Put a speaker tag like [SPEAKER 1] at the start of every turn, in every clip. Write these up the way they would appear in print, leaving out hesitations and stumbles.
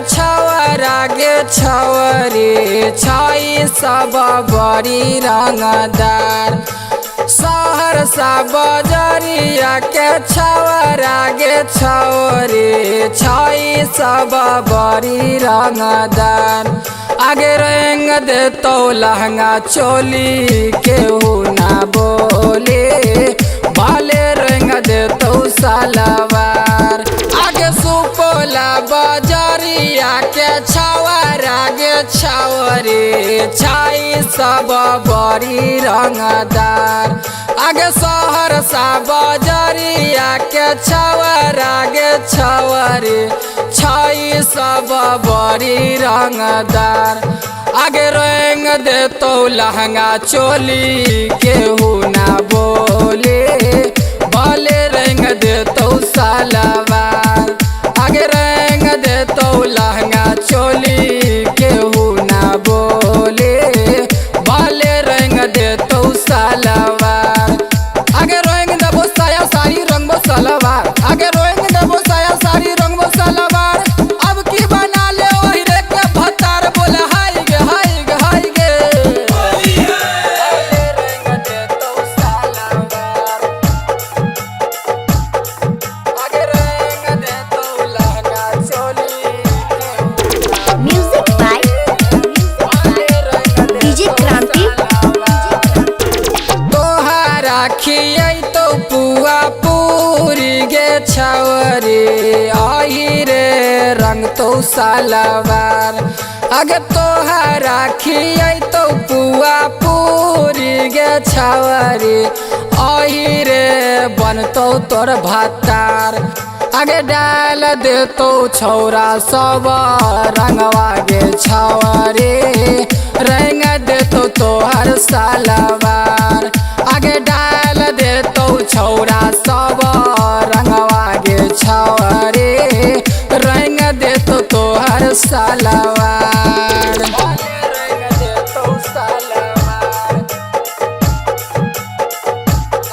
[SPEAKER 1] छवरा गे छवरी छई सब बड़ी रंगदार। सहरसा बजरिया के छवरा गे छवरी छई सब बड़ी रंगदार। आगे रंग दे तो लहंगा चोली केहू ना बोले, भले रंग दे तो सलवार। आगे सुपोला बजरिया के छवरा गे छवरी छई सब बड़ी रंगदार। आगे सहरसा बजरिया के छवरा गे छवरी छई सब बड़ी रंगदार। आगे रंग दे तो लहंगा चोली केहू ना बोले, भले रंग दे तो सलवार। आगे रंग दे तो लहंगा चोली केहू ना बोले, भले रंग दे तो सलवार। आगे रंग देबो साया साड़ी रंगबो सलवार। आगे रंग देबो साया साड़ी रंगबो सलवार। अब की बना ले ओही रे के भतार बोले हाय गे हाय गे हाय गे। भले रंग दे तो सलवार। आगे रंग दे तो lehenga choli.
[SPEAKER 2] Music by DJ क्रांति।
[SPEAKER 1] तोहरा खियै तो पुआ पूरी गे छवरी आही रे रंग तो सलवार। अगे तोहरा खियै तो पुआ पूरी गे छवरी आही रे बनतो तोर भतार। आगे डाल दे तो छौरा सब रंगवा गे छवरी रंग दे तो तोहर सलवार। आगे डाल दे तो छौरा सब रंगवा गे छवरी रंग दे तो तोहर सलवार। रंग दे तो सलवार।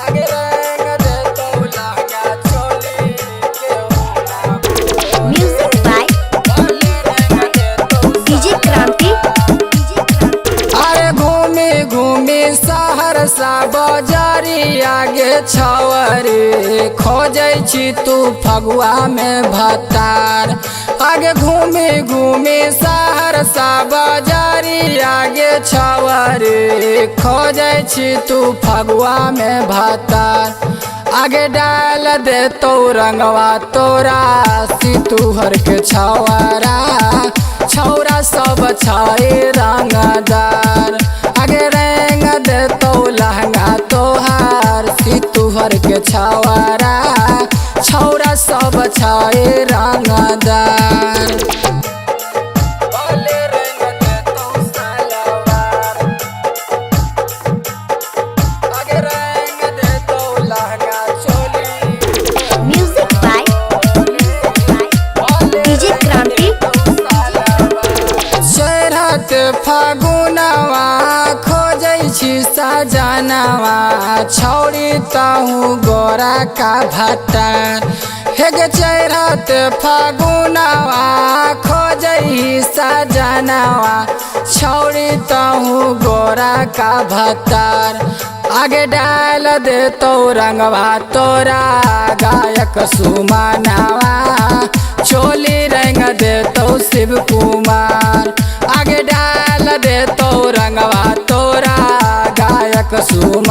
[SPEAKER 1] आगे रंग दे तो लहंगा चोली केहू ना बोले,
[SPEAKER 2] म्यूजिक बाय
[SPEAKER 1] भले रंग दे तो
[SPEAKER 2] डीजे क्रांति।
[SPEAKER 1] अरे घूमी घूमी सहरसा बजरिया गे छवरी खोजै छी तू फगुआ में भतार। आगे घूमी घूमी सहरसा बजरिया गे छवरी खोजै छी तू फगुआ में भतार। आगे डाल दे तो रंगवा तोरा सितुहर के छवरा छौरा सब छई रंगदार। आगे रंग दे तो लहंगा तोहार सितुहर के छवरा छौरा सब छई रंगदार। भले रंग दे तो सलवार। आगे रंग दे तो lehenga choli.
[SPEAKER 2] Music by DJ क्रांति।
[SPEAKER 1] चढ़त फागुनवा खोजै छी सजनवा छौरी तहु गोरा का भतार। हेगे चढ़त फागुनवा खोजै सजनवा छौरी तहु गोरा का भतार। आगे डाल दे तो रंगवा तोरा गायक सुमनवा चोली रंग दे तो शिव कुमार। आगे डाल दे तो रंगवा तोरा गायक सुमनवा